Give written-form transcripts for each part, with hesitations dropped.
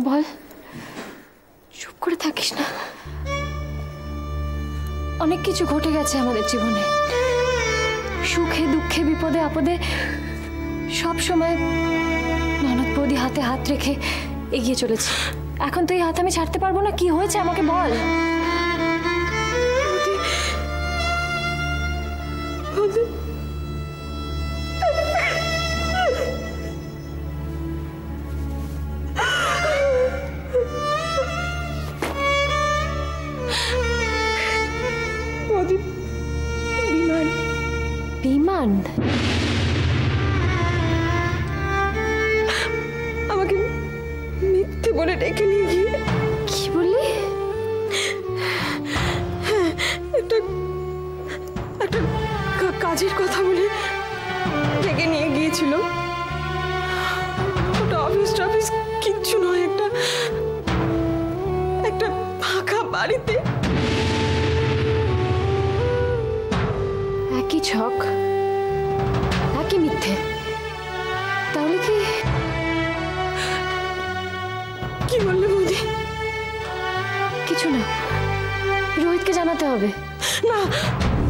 বল, চুপ করে থাকিস না। অনেক কিছু ঘটে গেছে আমাদের জীবনে, সুখে দুঃখে বিপদে আপদে সব সময় ননদ বৌদি হাতে হাত রেখে এগিয়ে চলেছি। এখন তো এই হাত আমি ছাড়তে পারবো না। কি হয়েছে আমাকে বল। বিমান, বিমান আমাকে মিথ্যে বলে ডেকে নিয়ে গিয়ে। কি বললি? একটা একটা কাজের কথা বলে ডেকে নিয়ে গিয়েছিল। ওটা অফিস টফিস কিচ্ছু নয়, একটা ফাঁকা বাড়িতে। একই ছক, একই মিথ্যে। তাহলে কি বললে বৌদি? কিছু না, রোহিতকে জানাতে হবে। না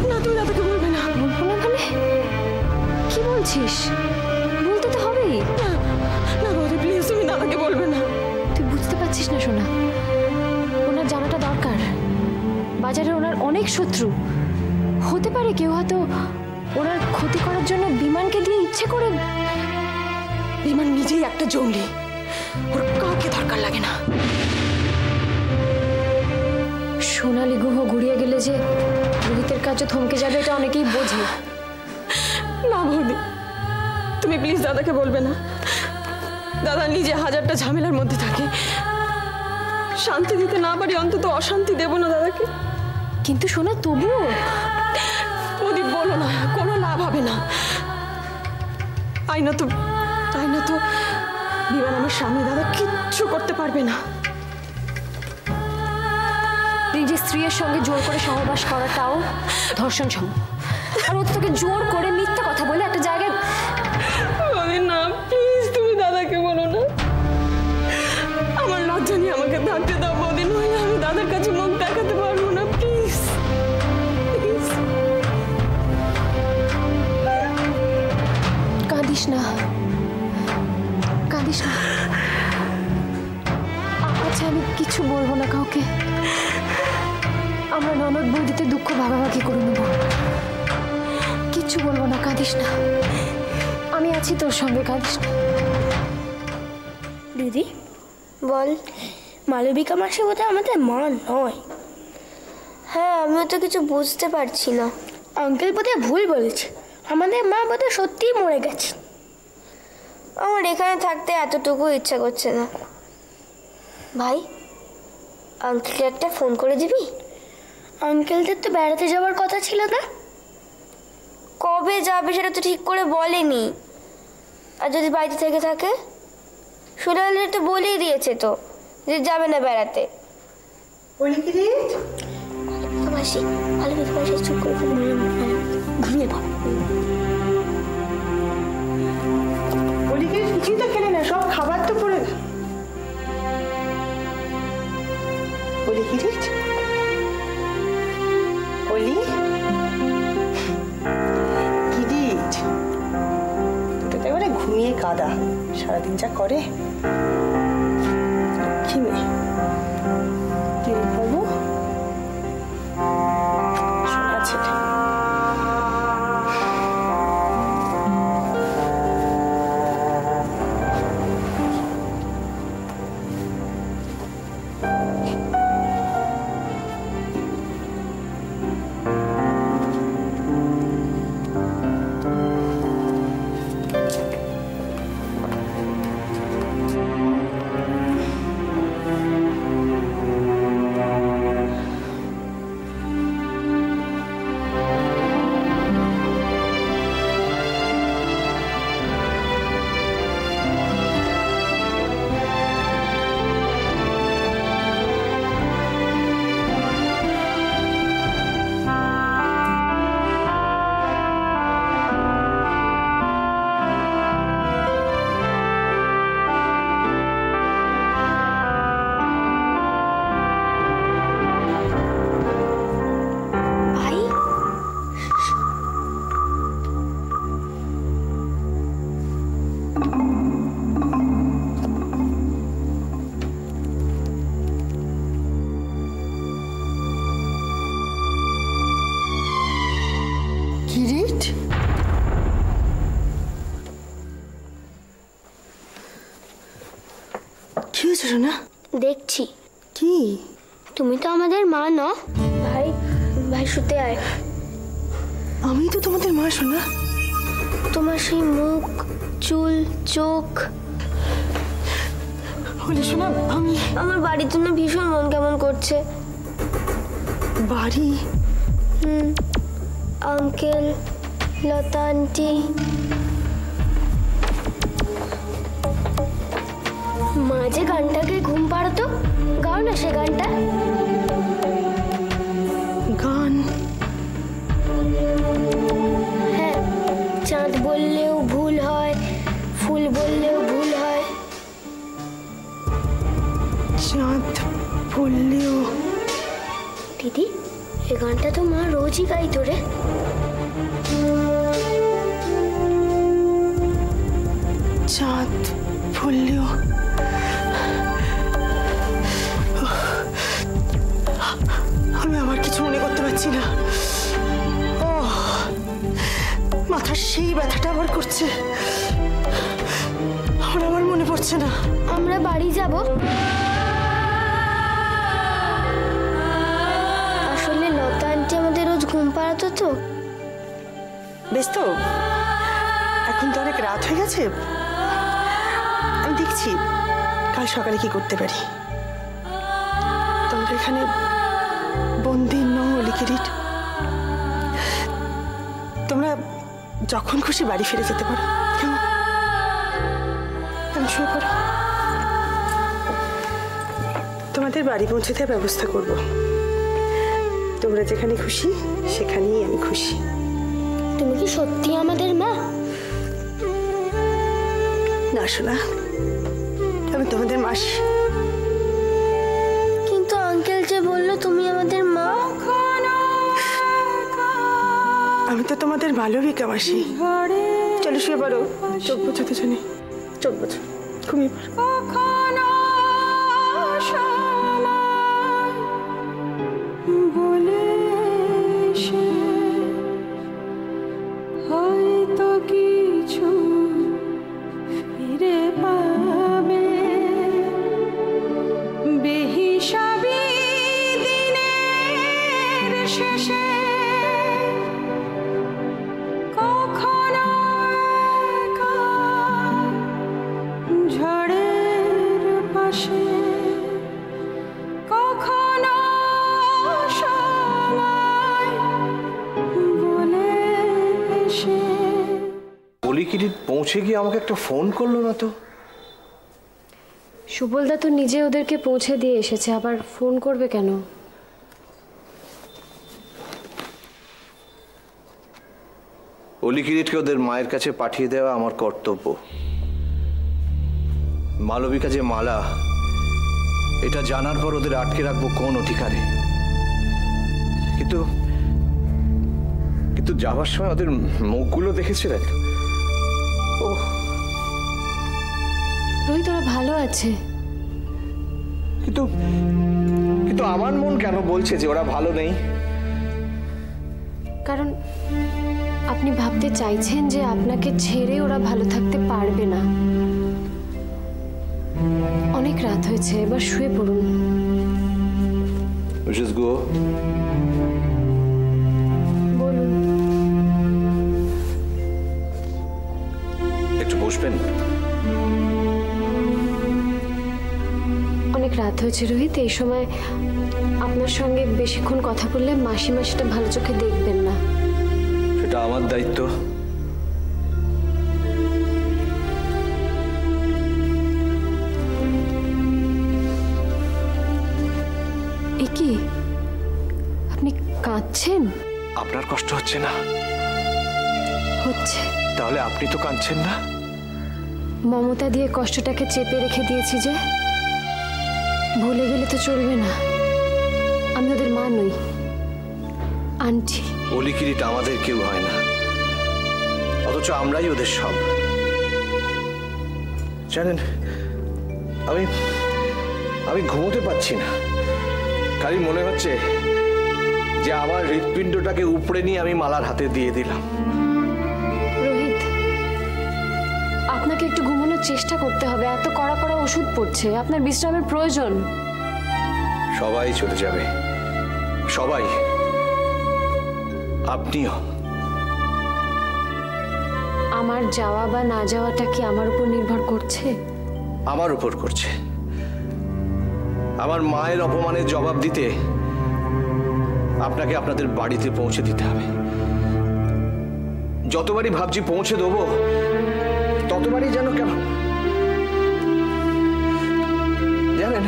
না, তুমি দাদাকে বলবে না। বলবো না মানে? কি বলছিস? বলতে তো হবেই। না না বৌদি, প্লিজ তুমি দাদাকে বলবে না। তুই বুঝতে পারছিস না সোনা, ওনার জানাটা দরকার। বাজারে ওনার অনেক শত্রু হতে পারে। কেউ হয়তো ওনার ক্ষতি করার জন্য বিমানকে দিয়ে ইচ্ছে করে। বিমান নিজেই একটা জঙ্গলি, ওর কাউকে দরকার লাগে না। সোনালি গুহ গুড়িয়ে গেলে যে রোহিতের কাজও থমকে যাবে, এটা অনেকেই বোঝে। না বৌদি, তুমি প্লিজ দাদাকে বলবে না। দাদা নিজে হাজারটা ঝামেলার মধ্যে থাকে, শান্তি দিতে না পারি অন্তত অশান্তি দেব না দাদাকে। কিন্তু সোনা, তবুও বৌদি বলো না, কোনো লাভ হবে না। আইনত বিমান আমার সামনে, দাদা কিচ্ছু করতে পারবে না। নিজের স্ত্রীর সঙ্গে জোর করে সহবাস করাটাও ধর্ষণ সম। আর ও তোকে জোর করে মিথ্যা কথা বলে একটা জায়গায়। না প্লিজ তুমি দাদাকে বলো না। আমার লজ্জা নিয়ে আমাকে থাকতে দাও বৌদি, নইলে আমি দাদার কাছে মুখ দেখাতে পারবো না। Please please. কাঁদিস না, কাঁদিস না। আচ্ছা, আমি কিছু বলবো না কাউকে। আমরা ননদ বৌদিতে দুঃখ ভাগাভাগি করে নেব। কিচ্ছু বলবো না, কাঁদিস না। আমি আছি তোর সঙ্গে, কাঁদিস না। দিদি বল, মালবিকা মাসি বোধহয় আমাদের মা নয়। হ্যাঁ, আমিও তো কিছু বুঝতে পারছি না। আঙ্কেল বোধহয় ভুল বলেছে, আমাদের মা বোধহয় সত্যিই মরে গেছে। আমার এখানে থাকতে এতটুকু ইচ্ছা করছে না। ভাই, আঙ্কেলকে একটা ফোন করে দিবি? আঙ্কেলদের তো বেড়াতে যাওয়ার কথা ছিল না। কবে যাবে সেটা তো ঠিক করে বলেনি। আর যদি বাড়িতে থেকে থাকে, সুলাল তো বলেই দিয়েছে তো যে যাবে না বেড়াতে। বলি কি রে মাসি, ভালো মাসি চুপ করে ঘুমিয়ে পড়। বলি কি কিছুই তো খেলে না, সব খাবার তো পড়ে। বলি কি রে বলি কিরিট, দুটো তো এবারে ঘুমিয়ে কাদা, সারাদিন যা করে। কি মেয়ে কিরিট বাবু, শোনা ছেলে। হয়েছে সোনা? দেখছি। কি? তুমি তো আমাদের মা নও। ভাই ভাই শুতে আয়। আমি তো তোমাদের মা সোনা। তোমার সেই মুখ, চুল, চোখ। বলি সোনা, আমি আমার বাড়ির জন্য ভীষণ মন কেমন করছে। বাড়ি? আঙ্কেল, লতা আন্টি, মা যে গানটাকে ঘুম পাড়াতো, গাও না সে গানটা। গান? হ্যাঁ, চাঁদ বললেও ভুল হয়, ফুল বললেও ভুল হয়। চাঁদ বললেও? দিদি, এই গানটা তো মা রোজই গাইতো রে। চাঁদ বললেও? আমি আবার কিছু মনে করতে পারছি না। ও, মাথার সেই ব্যথাটা আবার করছে। আমার মনে পড়ছে না। আমরা বাড়ি যাব। আসলে লতা আন্টি আমাদের রোজ ঘুম পাড়াতো তো। বেশ তো, এখন তো অনেক রাত হয়ে গেছে। আমি দেখছি কাল সকালে কি করতে পারি। তোমরা এখানে বন্দি নও অলিকিরিট। তোমরা যখন খুশি বাড়ি ফিরে যেতে পারো। কেমন? আমি শুয়ে পড়ো। তোমাদের বাড়ি পৌঁছে দেওয়ার ব্যবস্থা করব। তোমরা যেখানে খুশি সেখানেই আমি খুশি। তুমি কি সত্যি আমাদের মা? না শোনা, আমি তোমাদের মাসি। কিন্তু আঙ্কেল যে বললো তুমি আমাদের মা। আমি তো তোমাদের মালবিকা মাসি। চলো শুয়ে পড়ো। চোখ বোঝো তো জানি, চোখ বোঝো, ঘুমিয়ে পড়ো। হয়তো কিছু ফিরে পাবে, বেহিসাবি দিনের শেষে কখনো একা ঝড়ের পাশে, কখনো সময় বলে এসে। অলিকিরিট পৌঁছে গিয়ে আমাকে একটা ফোন করলো না তো। সুবলদা তো নিজে ওদেরকে পৌঁছে দিয়ে এসেছে, আবার ফোন করবে কেন? অলিকিরিটকে ওদের মায়ের কাছে পাঠিয়ে দেওয়া আমার কর্তব্য। মালবিকা যে মালা, এটা জানার পর ওদের আটকে রাখবো কোন অধিকারে? কিন্তু কিন্তু যাওয়ার সময় ওদের মুখগুলো দেখেছিলেন? ও রোহিত, ওরা ভালো আছে। কিন্তু কিন্তু আমার মন কেন বলছে যে ওরা ভালো নেই? কারণ আপনি ভাবতে চাইছেন যে আপনাকে ছেড়ে ওরা ভালো থাকতে পারবে না। অনেক রাত হয়েছে, এবার শুয়ে পড়ুন। বলুন। একটু বসবেন? অনেক রাত হয়েছে রোহিত, এই সময় আপনার সঙ্গে বেশিক্ষণ কথা বললে মাসিমা সেটা ভালো চোখে দেখবেন না। সেটা আমার দায়িত্ব। এ কি, আপনি কাঁদছেন? আপনার কষ্ট হচ্ছে না? হচ্ছে। তাহলে আপনি তো কাঁদছেন না? মমতা দিয়ে কষ্টটাকে চেপে রেখে দিয়েছি যে। ভুলে গেলে তো চলবে না, আমি ওদের মা নই, আন্টি। অলিকিরিট আমাদের কেউ হয় না, অথচ আমরাই ওদের সব। জানেন, আমি আমি ঘুমোতে পারছি না। খালি মনে হচ্ছে যে আমার হৃৎপিণ্ডটাকে উপড়ে নিয়ে আমি মালার হাতে দিয়ে দিলাম। রোহিত, আপনাকে একটু ঘুমানোর চেষ্টা করতে হবে। এত কড়া কড়া ওষুধ পড়ছে, আপনার বিশ্রামের প্রয়োজন। সবাই চলে যাবে, সবাই, আপনিও। আমার যাওয়া বা না যাওয়াটা কি আমার উপর নির্ভর করছে? আমার উপর করছে। আমার মায়ের অপমানের জবাব দিতে আপনাকে আপনাদের বাড়িতে পৌঁছে দিতে হবে। যতবারই ভাবছি পৌঁছে দেবো, ততবারই যেন কেমন জানেন,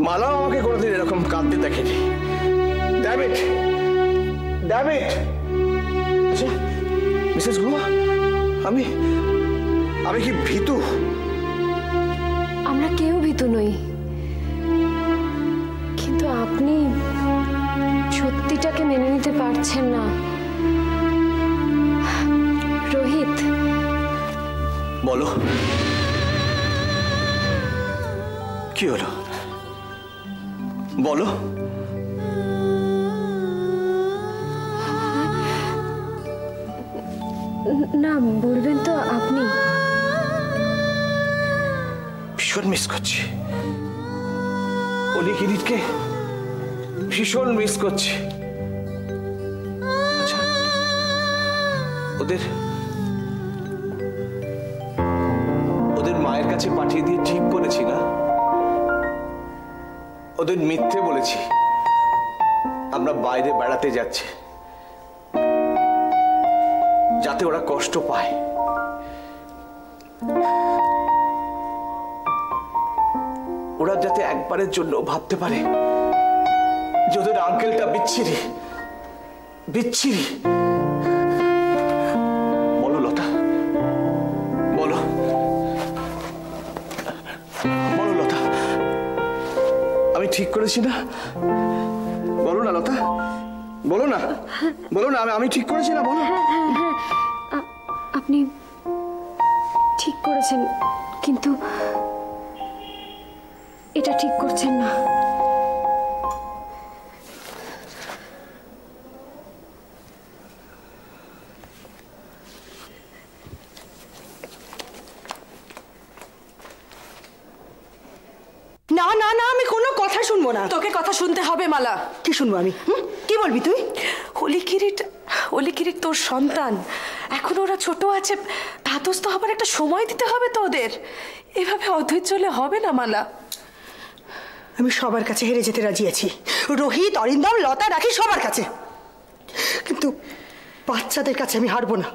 মালাও আমাকে কোনোদিন এরকম কাঁদতে দেখেনি। David, David. আচ্ছা মিসেস গুহা, আমি কি ভীতু? আমরা কেউ ভীতু নই, কিন্তু আপনি সত্যিটাকে মেনে নিতে পারছেন না। রোহিত, বলো কি হলো, বলো। না বলবেন তো আপনি? ভীষণ মিস করছি অলি কিরিটকে, ভীষণ মিস করছি। আচ্ছা ওদের মায়ের কাছে পাঠিয়ে দিয়ে ঠিক করেছি না? ওদের মিথ্যে বলেছি আমরা বাইরে বেড়াতে যাচ্ছি, যাতে ওরা কষ্ট পায়। ওরা যাতে একবারের জন্য ভাবতে পারে যে ওদের আঙ্কেলটা বিচ্ছিরি বিচ্ছিরি। বলো লতা, বলো বলো লতা, আমি ঠিক করেছি না? বলো না লতা, বলো না, বলো না, আমি ঠিক করেছি না? বলো। আপনি ঠিক করেছেন, কিন্তু এটা ঠিক করছেন না। না না না, আমি কোনো কথা শুনবো না। তোকে কথা শুনতে হবে মালা। কি শুনবো আমি? কি বলবি তুই? অলি কিরিট তোর সন্তান, এখন ওরা ছোট আছে, ধাতস্থ হবার একটা সময় দিতে হবে তো ওদের। এভাবে অধৈর্য হলে হবে না মালা। আমি সবার কাছে হেরে যেতে রাজি আছি, রোহিত, অরিন্দম, লতা, রাখি, সবার কাছে, কিন্তু বাচ্চাদের কাছে আমি হারবো না।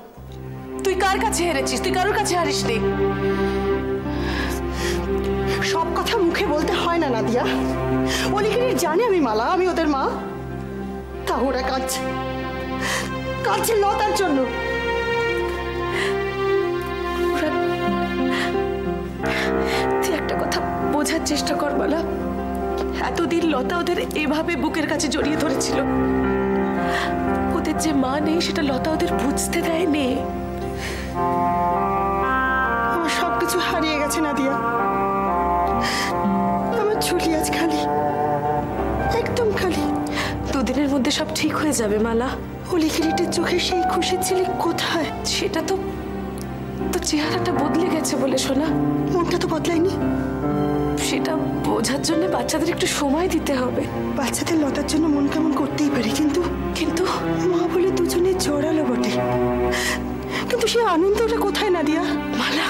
তুই কার কাছে হেরেছিস? তুই কারোর কাছে হারিসনি। সব কথা মুখে বলতে হয় না নাদিয়া। অলিকিরির জানে আমি মালা, আমি ওদের মা, তা ওরা কাঁদছে, কাঁদছে লতার জন্য। তুই একটা কথা বোঝার চেষ্টা কর মালা। এতদিন লতা ওদের এভাবে বুকের কাছে জড়িয়ে ধরেছিল, ওদের যে মা নেই সেটা লতা ওদের বুঝতে দেয়নি। আমার সবকিছু হারিয়ে গেছে নাদিয়া, আমার ঝুলি আজ খালি, একদম খালি। দুদিনের মধ্যে সব ঠিক হয়ে যাবে মালা। অলিকিরিটের চোখে সেই খুশি ছিলে কোথায়? সেটা তো চেহারাটা বদলে গেছে বলে শোনা, মনটা তো বদলায়নি। সেটা বোঝার জন্য বাচ্চাদের একটু সময় দিতে হবে। বাচ্চাদের লতার জন্য মন কেমন করতেই পারে, কিন্তু কিন্তু মা বলে দুজনে জড়ালো বটে, কিন্তু সে আনন্দটা কোথায় নাদিয়া? মালা,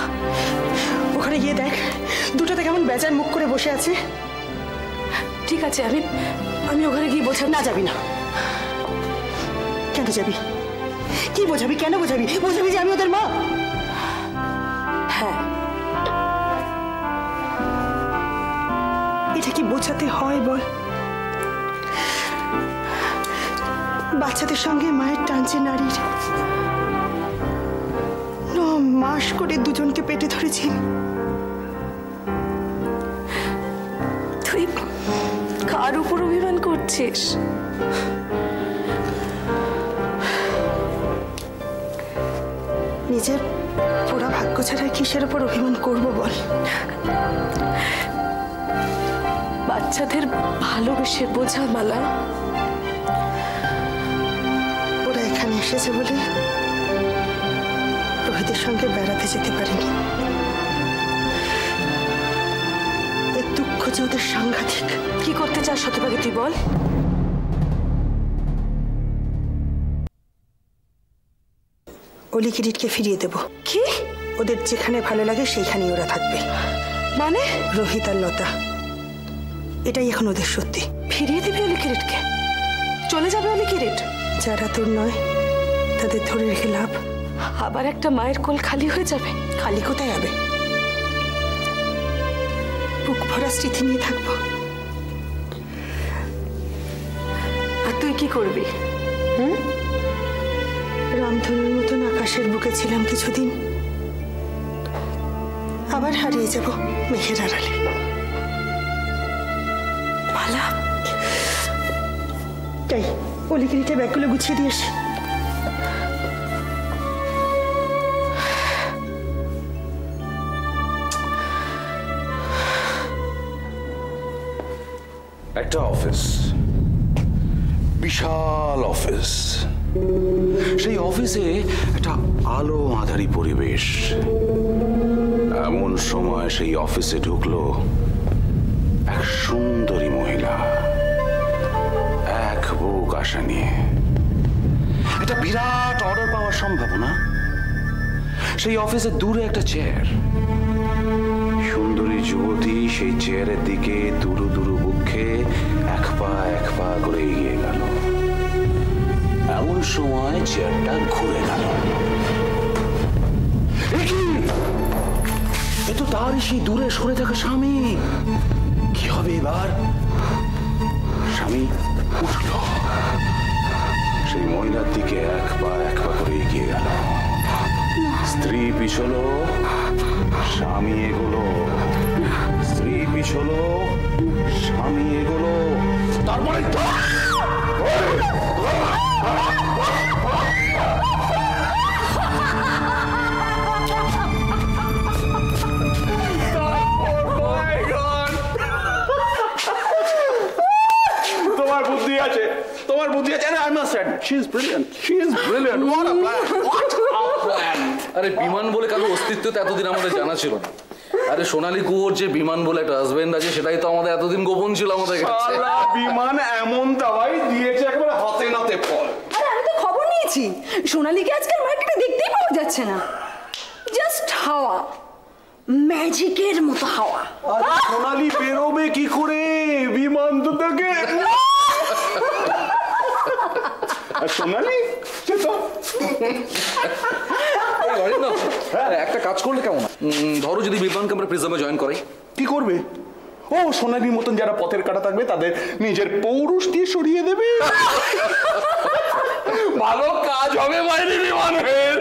ওখানে গিয়ে দেখ দুটোতে কেমন বেজার মুখ করে বসে আছে। ঠিক আছে, আমি ওখানে গিয়ে বোঝা। না, যাবি না। কেন যাবি? কি বোঝাবি? কেন বোঝাবি? বোঝাবি যে আমি ওদের মা? হ্যাঁ, এটা কি বোঝাতে হয় বল? বাচ্চাদের সঙ্গে মায়ের টানছে নারীর। 9 মাস করে দুজনকে পেটে ধরেছি। তুই কার উপর অভিমান করছিস? নিজের পোড়া ভাগ্য ছাড়া কিসের উপর অভিমান করবো বল? বাচ্চাদের ভালোবেসে বোঝা মালা। ওরা এখানে এসেছে বলে রোহিতের সঙ্গে বেড়াতে যেতে পারিনি। এর দুঃখ যে ওদের সাংঘাতিক। কি করতে চাস শতভাগে তুই বল? অলি কিরিটকে ফিরিয়ে দেব। কি? ওদের যেখানে ভালো লাগে সেইখানেই ওরা থাকবে। মানে? রোহিত আর লতা, এটাই এখন ওদের সত্যি। ফিরিয়ে দিবি অলি কিরিটকে? চলে যাবে অলি কিরিট? যারা তোর নয় তাদের ধরে রেখে লাভ। আবার একটা মায়ের কোল খালি হয়ে যাবে। খালি কোথায় যাবে? বুক ভরা স্মৃতি নিয়ে থাকবো। আর তুই কি করবি? রামধনুর মতন আকাশের বুকে ছিলাম কিছুদিন, আবার হারিয়ে যাব মেঘের আড়ালে। মালা, তাই অলিগিরিতে ব্যাগগুলো গুছিয়ে দিয়ে আসি। একটা অফিস, বিশাল অফিস। সেই অফিসে একটা আলো আঁধারি পরিবেশ। এমন সময় সেই অফিসে ঢুকলো এক সুন্দরী মহিলা, এক বুক আশা নিয়ে। একটা বিরাট অর্ডার পাওয়ার সম্ভাবনা। সেই অফিসে দূরে একটা চেয়ার। সুন্দরী যুবতী সেই চেয়ারের দিকে দুরু দুরু বুকে এক পা করে এগিয়ে গেল। এমন সময় চেয়ারটা ঘুরে গেল। এ তো তারই সেই দূরে সরে থাকা স্বামী। কি হবে এবার? স্বামী উঠল, সেই মহিলার দিকে এক পা করে এগিয়ে গেল। স্ত্রী পিছলো, স্বামী এগোলো। স্ত্রী পিছলো, স্বামী এগোলো। তারপরে তোমার বুদ্ধি আছে, তোমার বুদ্ধি আছে। I must admit, she is brilliant. She is brilliant. What a plan! What a plan! আরে বিমান বলে কারো অস্তিত্ব তো এতদিন আমাদের জানা ছিল না। আরে সোনালী কুয়োর যে বিমান বলে একটা হাজবেন্ড আছে, সেটাই তো আমাদের এতদিন গোপন ছিল আমাদের কাছে। বিমান এমন দাওয়াই দিয়েছে একেবারে হাতে নাতে ফল। আরে আমি তো খবর নিয়েছি, সোনালীকে আজকাল মার্কেটে দেখতেই পাওয়া যাচ্ছে না। জাস্ট হাওয়া, ম্যাজিকের মতো হাওয়া। আরে সোনালী বেরোবে কি করে বিমান তো থেকে? সোনালী একটা কাজ করলে কেমন? ধরো যদি বিমানকে আমরা প্রিজমে জয়েন করাই। কি করবে? ও সোনালীর মতন যারা পথের কাটা থাকবে তাদের নিজের পৌরুষ দিয়ে সরিয়ে দেবে। ভালো কাজ হবে বাইরে বিমানের।